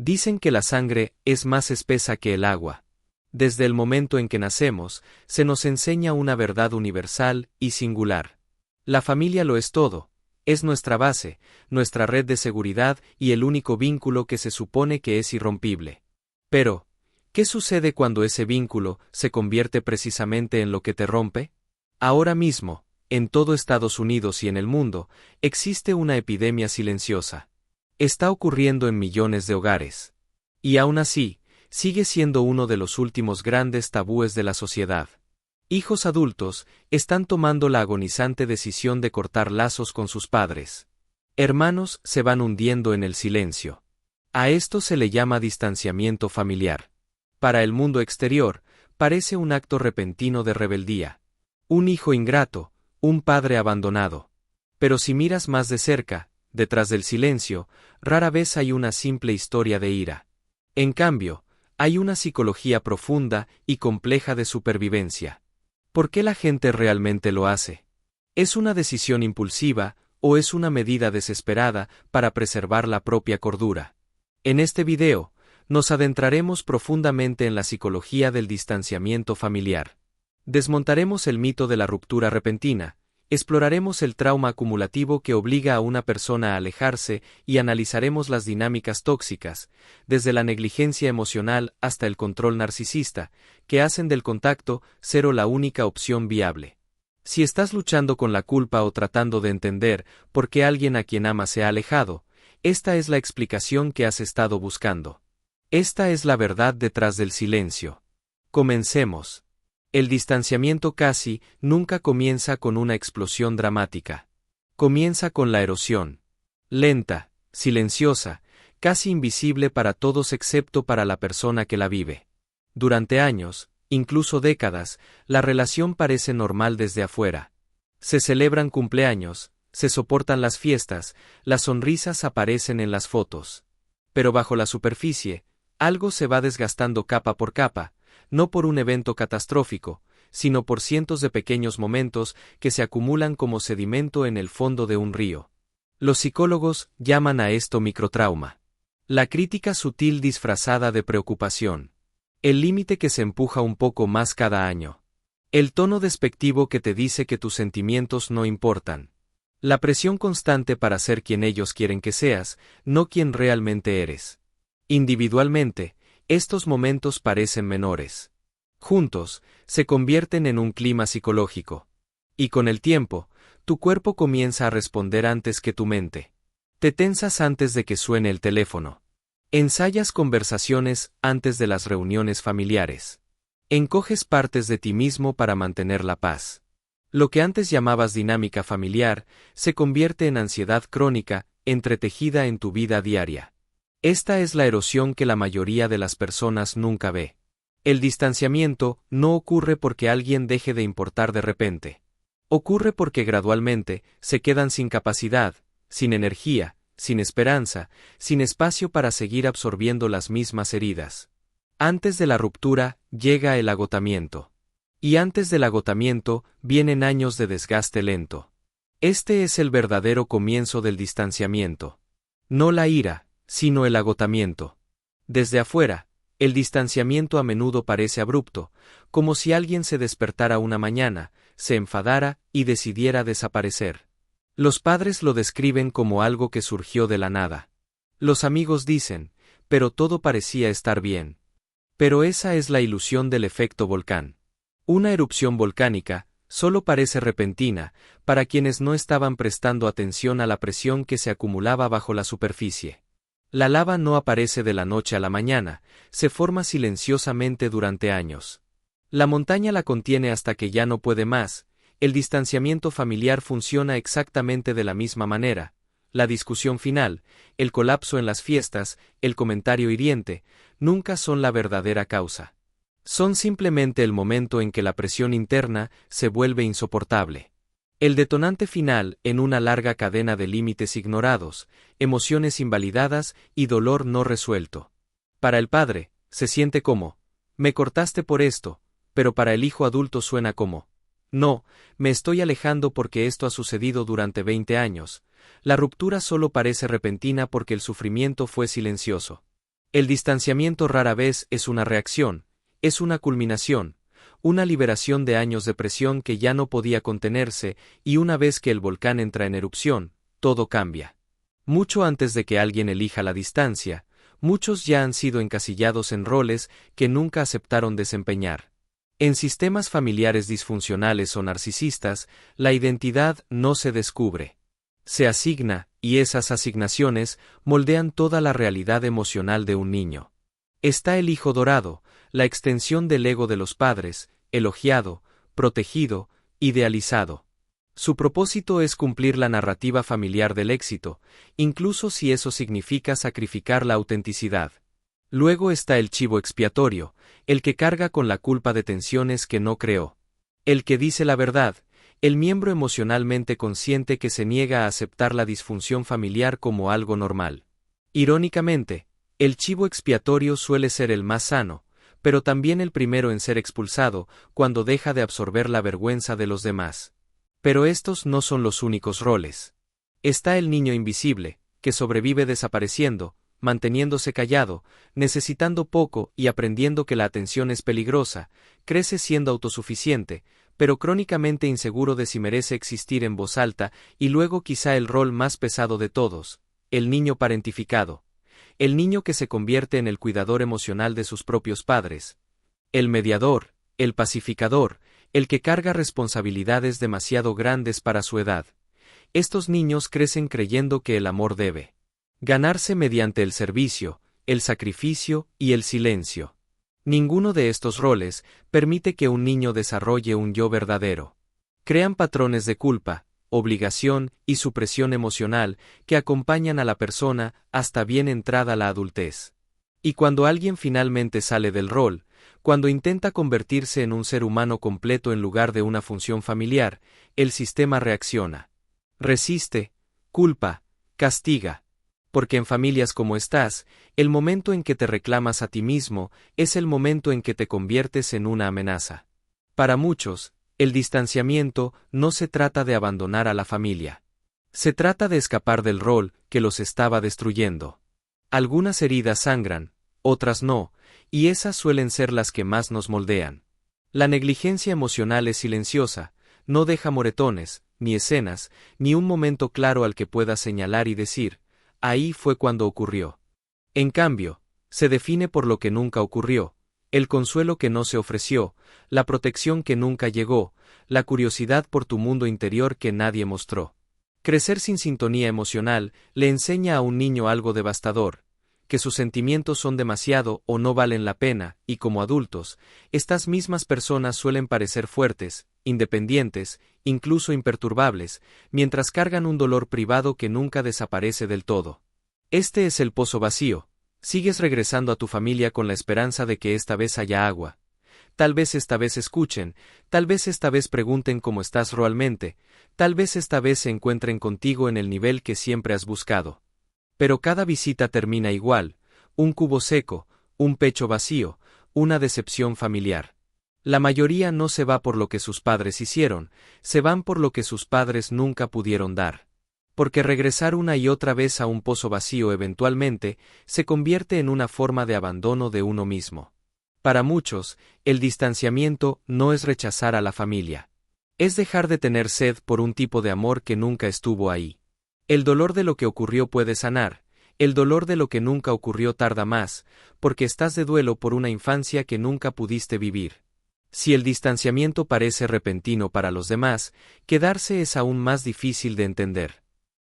Dicen que la sangre es más espesa que el agua. Desde el momento en que nacemos, se nos enseña una verdad universal y singular. La familia lo es todo, es nuestra base, nuestra red de seguridad y el único vínculo que se supone que es irrompible. Pero, ¿qué sucede cuando ese vínculo se convierte precisamente en lo que te rompe? Ahora mismo, en todo Estados Unidos y en el mundo, existe una epidemia silenciosa. Está ocurriendo en millones de hogares. Y aún así, sigue siendo uno de los últimos grandes tabúes de la sociedad. Hijos adultos están tomando la agonizante decisión de cortar lazos con sus padres. Hermanos se van hundiendo en el silencio. A esto se le llama distanciamiento familiar. Para el mundo exterior, parece un acto repentino de rebeldía. Un hijo ingrato, un padre abandonado. Pero si miras más de cerca, detrás del silencio, rara vez hay una simple historia de ira. En cambio, hay una psicología profunda y compleja de supervivencia. ¿Por qué la gente realmente lo hace? ¿Es una decisión impulsiva o es una medida desesperada para preservar la propia cordura? En este video, nos adentraremos profundamente en la psicología del distanciamiento familiar. Desmontaremos el mito de la ruptura repentina, exploraremos el trauma acumulativo que obliga a una persona a alejarse y analizaremos las dinámicas tóxicas, desde la negligencia emocional hasta el control narcisista, que hacen del contacto cero la única opción viable. Si estás luchando con la culpa o tratando de entender por qué alguien a quien amas se ha alejado, esta es la explicación que has estado buscando. Esta es la verdad detrás del silencio. Comencemos. El distanciamiento casi nunca comienza con una explosión dramática. Comienza con la erosión. Lenta, silenciosa, casi invisible para todos excepto para la persona que la vive. Durante años, incluso décadas, la relación parece normal desde afuera. Se celebran cumpleaños, se soportan las fiestas, las sonrisas aparecen en las fotos. Pero bajo la superficie, algo se va desgastando capa por capa, no por un evento catastrófico, sino por cientos de pequeños momentos que se acumulan como sedimento en el fondo de un río. Los psicólogos llaman a esto microtrauma. La crítica sutil disfrazada de preocupación. El límite que se empuja un poco más cada año. El tono despectivo que te dice que tus sentimientos no importan. La presión constante para ser quien ellos quieren que seas, no quien realmente eres. Individualmente, estos momentos parecen menores. Juntos, se convierten en un clima psicológico. Y con el tiempo, tu cuerpo comienza a responder antes que tu mente. Te tensas antes de que suene el teléfono. Ensayas conversaciones antes de las reuniones familiares. Encoges partes de ti mismo para mantener la paz. Lo que antes llamabas dinámica familiar, se convierte en ansiedad crónica, entretejida en tu vida diaria. Esta es la erosión que la mayoría de las personas nunca ve. El distanciamiento no ocurre porque alguien deje de importar de repente. Ocurre porque gradualmente se quedan sin capacidad, sin energía, sin esperanza, sin espacio para seguir absorbiendo las mismas heridas. Antes de la ruptura llega el agotamiento. Y antes del agotamiento vienen años de desgaste lento. Este es el verdadero comienzo del distanciamiento. No la ira, sino el agotamiento. Desde afuera, el distanciamiento a menudo parece abrupto, como si alguien se despertara una mañana, se enfadara y decidiera desaparecer. Los padres lo describen como algo que surgió de la nada. Los amigos dicen, pero todo parecía estar bien. Pero esa es la ilusión del efecto volcán. Una erupción volcánica solo parece repentina para quienes no estaban prestando atención a la presión que se acumulaba bajo la superficie. La lava no aparece de la noche a la mañana, se forma silenciosamente durante años. La montaña la contiene hasta que ya no puede más. El distanciamiento familiar funciona exactamente de la misma manera. La discusión final, el colapso en las fiestas, el comentario hiriente, nunca son la verdadera causa. Son simplemente el momento en que la presión interna se vuelve insoportable. El detonante final en una larga cadena de límites ignorados, emociones invalidadas y dolor no resuelto. Para el padre, se siente como, me cortaste por esto, pero para el hijo adulto suena como, no, me estoy alejando porque esto ha sucedido durante 20 años. La ruptura solo parece repentina porque el sufrimiento fue silencioso. El distanciamiento rara vez es una reacción, es una culminación, una liberación de años de presión que ya no podía contenerse, y una vez que el volcán entra en erupción, todo cambia. Mucho antes de que alguien elija la distancia, muchos ya han sido encasillados en roles que nunca aceptaron desempeñar. En sistemas familiares disfuncionales o narcisistas, la identidad no se descubre. Se asigna, y esas asignaciones moldean toda la realidad emocional de un niño. Está el hijo dorado, la extensión del ego de los padres, elogiado, protegido, idealizado. Su propósito es cumplir la narrativa familiar del éxito, incluso si eso significa sacrificar la autenticidad. Luego está el chivo expiatorio, el que carga con la culpa de tensiones que no creó. El que dice la verdad, el miembro emocionalmente consciente que se niega a aceptar la disfunción familiar como algo normal. Irónicamente, el chivo expiatorio suele ser el más sano, pero también el primero en ser expulsado cuando deja de absorber la vergüenza de los demás. Pero estos no son los únicos roles. Está el niño invisible, que sobrevive desapareciendo, manteniéndose callado, necesitando poco y aprendiendo que la atención es peligrosa, crece siendo autosuficiente, pero crónicamente inseguro de si merece existir en voz alta, y luego quizá el rol más pesado de todos, el niño parentificado. El niño que se convierte en el cuidador emocional de sus propios padres. El mediador, el pacificador, el que carga responsabilidades demasiado grandes para su edad. Estos niños crecen creyendo que el amor debe ganarse mediante el servicio, el sacrificio y el silencio. Ninguno de estos roles permite que un niño desarrolle un yo verdadero. Crean patrones de culpa, obligación y supresión emocional que acompañan a la persona hasta bien entrada la adultez. Y cuando alguien finalmente sale del rol, cuando intenta convertirse en un ser humano completo en lugar de una función familiar, el sistema reacciona. Resiste, culpa, castiga. Porque en familias como estás, el momento en que te reclamas a ti mismo es el momento en que te conviertes en una amenaza. Para muchos, el distanciamiento no se trata de abandonar a la familia. Se trata de escapar del rol que los estaba destruyendo. Algunas heridas sangran, otras no, y esas suelen ser las que más nos moldean. La negligencia emocional es silenciosa, no deja moretones, ni escenas, ni un momento claro al que puedas señalar y decir, ahí fue cuando ocurrió. En cambio, se define por lo que nunca ocurrió, el consuelo que no se ofreció, la protección que nunca llegó, la curiosidad por tu mundo interior que nadie mostró. Crecer sin sintonía emocional le enseña a un niño algo devastador, que sus sentimientos son demasiado o no valen la pena, y como adultos, estas mismas personas suelen parecer fuertes, independientes, incluso imperturbables, mientras cargan un dolor privado que nunca desaparece del todo. Este es el pozo vacío. Sigues regresando a tu familia con la esperanza de que esta vez haya agua. Tal vez esta vez escuchen, tal vez esta vez pregunten cómo estás realmente, tal vez esta vez se encuentren contigo en el nivel que siempre has buscado. Pero cada visita termina igual, un cubo seco, un pecho vacío, una decepción familiar. La mayoría no se va por lo que sus padres hicieron, se van por lo que sus padres nunca pudieron dar. Porque regresar una y otra vez a un pozo vacío eventualmente se convierte en una forma de abandono de uno mismo. Para muchos, el distanciamiento no es rechazar a la familia. Es dejar de tener sed por un tipo de amor que nunca estuvo ahí. El dolor de lo que ocurrió puede sanar, el dolor de lo que nunca ocurrió tarda más, porque estás de duelo por una infancia que nunca pudiste vivir. Si el distanciamiento parece repentino para los demás, quedarse es aún más difícil de entender.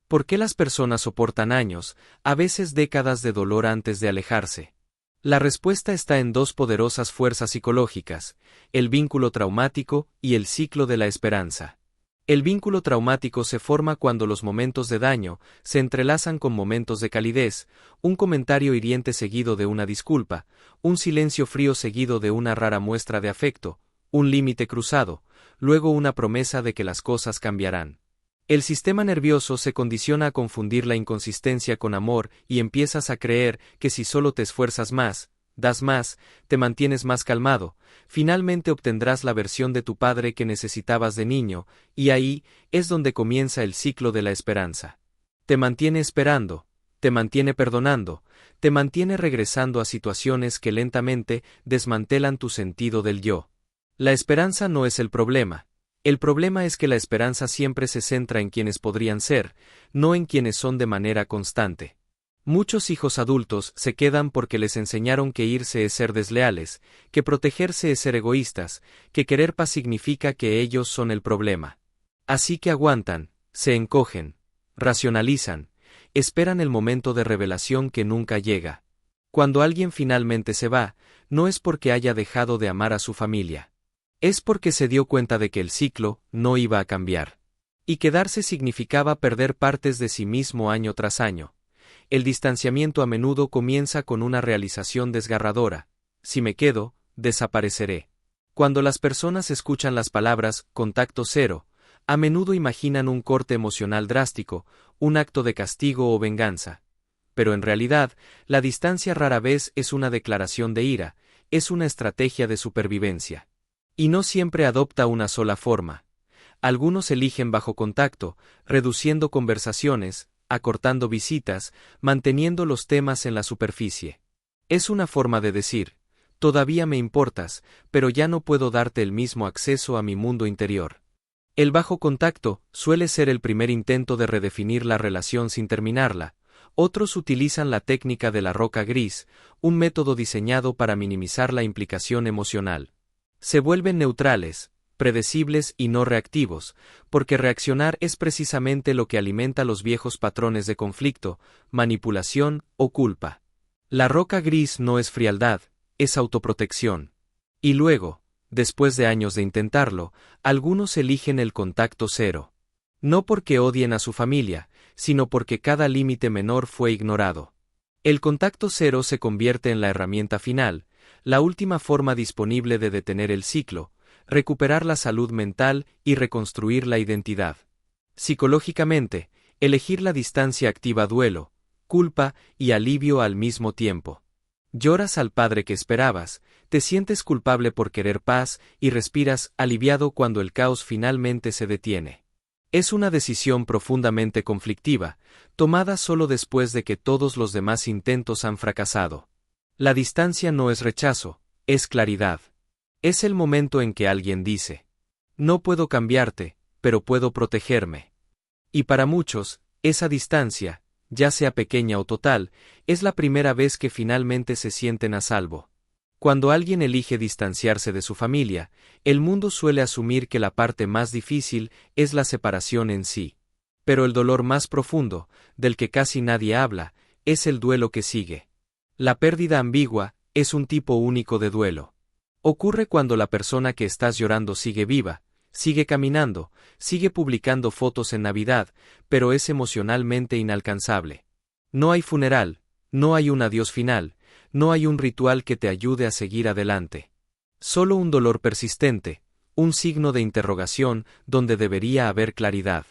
¿Por qué las personas soportan años, a veces décadas de dolor antes de alejarse? La respuesta está en dos poderosas fuerzas psicológicas, el vínculo traumático y el ciclo de la esperanza. El vínculo traumático se forma cuando los momentos de daño se entrelazan con momentos de calidez, un comentario hiriente seguido de una disculpa, un silencio frío seguido de una rara muestra de afecto, un límite cruzado, luego una promesa de que las cosas cambiarán. El sistema nervioso se condiciona a confundir la inconsistencia con amor y empiezas a creer que si solo te esfuerzas más, das más, te mantienes más calmado, finalmente obtendrás la versión de tu padre que necesitabas de niño, y ahí es donde comienza el ciclo de la esperanza. Te mantiene esperando, te mantiene perdonando, te mantiene regresando a situaciones que lentamente desmantelan tu sentido del yo. La esperanza no es el problema. El problema es que la esperanza siempre se centra en quienes podrían ser, no en quienes son de manera constante. Muchos hijos adultos se quedan porque les enseñaron que irse es ser desleales, que protegerse es ser egoístas, que querer paz significa que ellos son el problema. Así que aguantan, se encogen, racionalizan, esperan el momento de revelación que nunca llega. Cuando alguien finalmente se va, no es porque haya dejado de amar a su familia. Es porque se dio cuenta de que el ciclo no iba a cambiar. Y quedarse significaba perder partes de sí mismo año tras año. El distanciamiento a menudo comienza con una realización desgarradora: si me quedo, desapareceré. Cuando las personas escuchan las palabras contacto cero, a menudo imaginan un corte emocional drástico, un acto de castigo o venganza. Pero en realidad, la distancia rara vez es una declaración de ira, es una estrategia de supervivencia. Y no siempre adopta una sola forma. Algunos eligen bajo contacto, reduciendo conversaciones, acortando visitas, manteniendo los temas en la superficie. Es una forma de decir: todavía me importas, pero ya no puedo darte el mismo acceso a mi mundo interior. El bajo contacto suele ser el primer intento de redefinir la relación sin terminarla. Otros utilizan la técnica de la roca gris, un método diseñado para minimizar la implicación emocional. Se vuelven neutrales, predecibles y no reactivos, porque reaccionar es precisamente lo que alimenta los viejos patrones de conflicto, manipulación o culpa. La roca gris no es frialdad, es autoprotección. Y luego, después de años de intentarlo, algunos eligen el contacto cero. No porque odien a su familia, sino porque cada límite menor fue ignorado. El contacto cero se convierte en la herramienta final, la última forma disponible de detener el ciclo, recuperar la salud mental y reconstruir la identidad. Psicológicamente, elegir la distancia activa duelo, culpa y alivio al mismo tiempo. Lloras al padre que esperabas, te sientes culpable por querer paz y respiras aliviado cuando el caos finalmente se detiene. Es una decisión profundamente conflictiva, tomada solo después de que todos los demás intentos han fracasado. La distancia no es rechazo, es claridad. Es el momento en que alguien dice: no puedo cambiarte, pero puedo protegerme. Y para muchos, esa distancia, ya sea pequeña o total, es la primera vez que finalmente se sienten a salvo. Cuando alguien elige distanciarse de su familia, el mundo suele asumir que la parte más difícil es la separación en sí. Pero el dolor más profundo, del que casi nadie habla, es el duelo que sigue. La pérdida ambigua es un tipo único de duelo. Ocurre cuando la persona que estás llorando sigue viva, sigue caminando, sigue publicando fotos en Navidad, pero es emocionalmente inalcanzable. No hay funeral, no hay un adiós final, no hay un ritual que te ayude a seguir adelante. Solo un dolor persistente, un signo de interrogación donde debería haber claridad.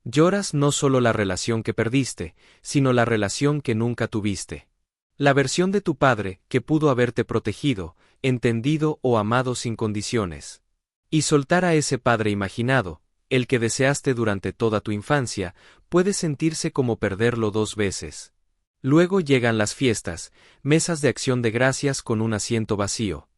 Lloras no solo la relación que perdiste, sino la relación que nunca tuviste. La versión de tu padre que pudo haberte protegido, entendido o amado sin condiciones. Y soltar a ese padre imaginado, el que deseaste durante toda tu infancia, puede sentirse como perderlo dos veces. Luego llegan las fiestas, mesas de acción de gracias con un asiento vacío.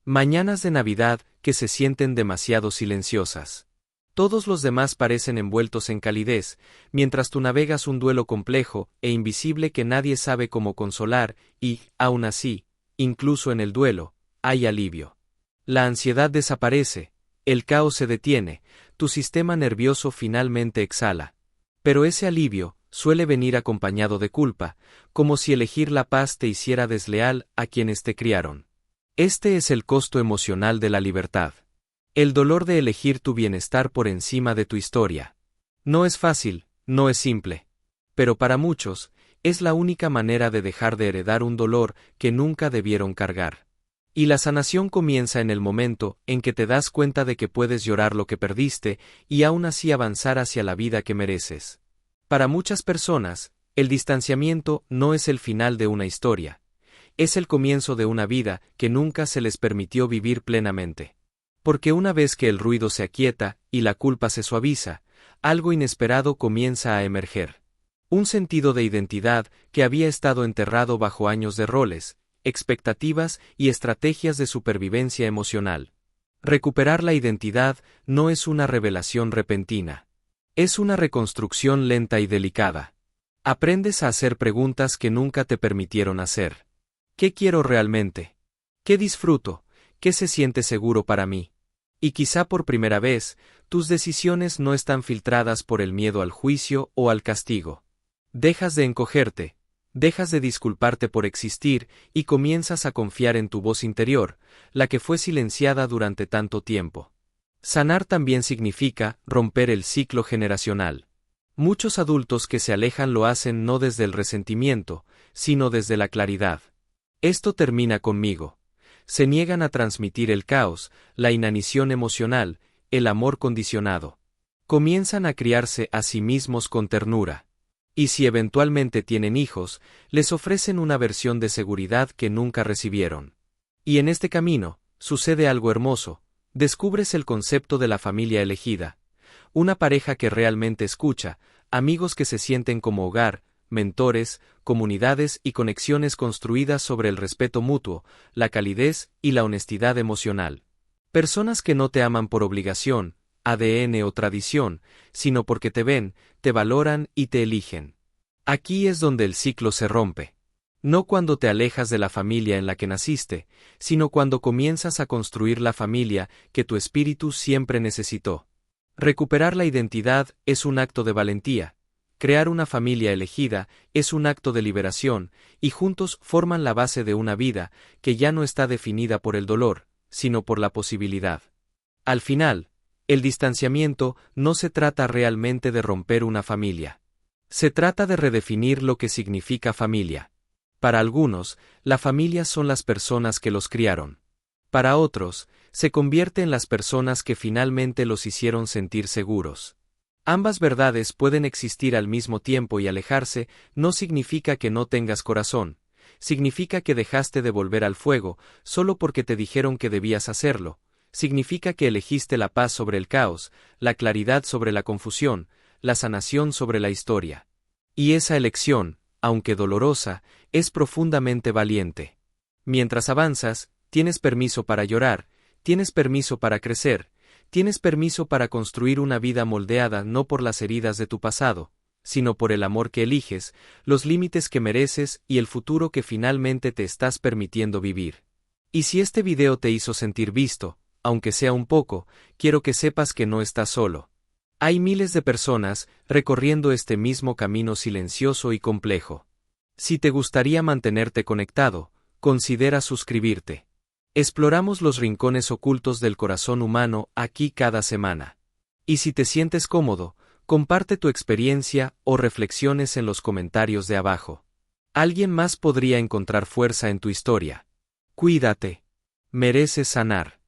Mañanas de Navidad que se sienten demasiado silenciosas. Todos los demás parecen envueltos en calidez, mientras tú navegas un duelo complejo e invisible que nadie sabe cómo consolar, y, aún así, incluso en el duelo, hay alivio. La ansiedad desaparece, el caos se detiene, tu sistema nervioso finalmente exhala. Pero ese alivio suele venir acompañado de culpa, como si elegir la paz te hiciera desleal a quienes te criaron. Este es el costo emocional de la libertad. El dolor de elegir tu bienestar por encima de tu historia. No es fácil, no es simple. Pero para muchos, es la única manera de dejar de heredar un dolor que nunca debieron cargar. Y la sanación comienza en el momento en que te das cuenta de que puedes llorar lo que perdiste y aún así avanzar hacia la vida que mereces. Para muchas personas, el distanciamiento no es el final de una historia. Es el comienzo de una vida que nunca se les permitió vivir plenamente. Porque una vez que el ruido se aquieta y la culpa se suaviza, algo inesperado comienza a emerger. Un sentido de identidad que había estado enterrado bajo años de roles, expectativas y estrategias de supervivencia emocional. Recuperar la identidad no es una revelación repentina. Es una reconstrucción lenta y delicada. Aprendes a hacer preguntas que nunca te permitieron hacer. ¿Qué quiero realmente? ¿Qué disfruto? ¿Qué se siente seguro para mí? Y quizá por primera vez, tus decisiones no están filtradas por el miedo al juicio o al castigo. Dejas de encogerte, dejas de disculparte por existir y comienzas a confiar en tu voz interior, la que fue silenciada durante tanto tiempo. Sanar también significa romper el ciclo generacional. Muchos adultos que se alejan lo hacen no desde el resentimiento, sino desde la claridad. Esto termina conmigo. Se niegan a transmitir el caos, la inanición emocional, el amor condicionado. Comienzan a criarse a sí mismos con ternura. Y si eventualmente tienen hijos, les ofrecen una versión de seguridad que nunca recibieron. Y en este camino, sucede algo hermoso. Descubres el concepto de la familia elegida. Una pareja que realmente escucha, amigos que se sienten como hogar, mentores, comunidades y conexiones construidas sobre el respeto mutuo, la calidez y la honestidad emocional. Personas que no te aman por obligación, ADN o tradición, sino porque te ven, te valoran y te eligen. Aquí es donde el ciclo se rompe. No cuando te alejas de la familia en la que naciste, sino cuando comienzas a construir la familia que tu espíritu siempre necesitó. Recuperar la identidad es un acto de valentía. Crear una familia elegida es un acto de liberación, y juntos forman la base de una vida que ya no está definida por el dolor, sino por la posibilidad. Al final, el distanciamiento no se trata realmente de romper una familia. Se trata de redefinir lo que significa familia. Para algunos, la familia son las personas que los criaron. Para otros, se convierte en las personas que finalmente los hicieron sentir seguros. Ambas verdades pueden existir al mismo tiempo y alejarse no significa que no tengas corazón, significa que dejaste de volver al fuego solo porque te dijeron que debías hacerlo, significa que elegiste la paz sobre el caos, la claridad sobre la confusión, la sanación sobre la historia. Y esa elección, aunque dolorosa, es profundamente valiente. Mientras avanzas, tienes permiso para llorar, tienes permiso para crecer, tienes permiso para construir una vida moldeada no por las heridas de tu pasado, sino por el amor que eliges, los límites que mereces y el futuro que finalmente te estás permitiendo vivir. Y si este video te hizo sentir visto, aunque sea un poco, quiero que sepas que no estás solo. Hay miles de personas recorriendo este mismo camino silencioso y complejo. Si te gustaría mantenerte conectado, considera suscribirte. Exploramos los rincones ocultos del corazón humano aquí cada semana. Y si te sientes cómodo, comparte tu experiencia o reflexiones en los comentarios de abajo. Alguien más podría encontrar fuerza en tu historia. Cuídate. Mereces sanar.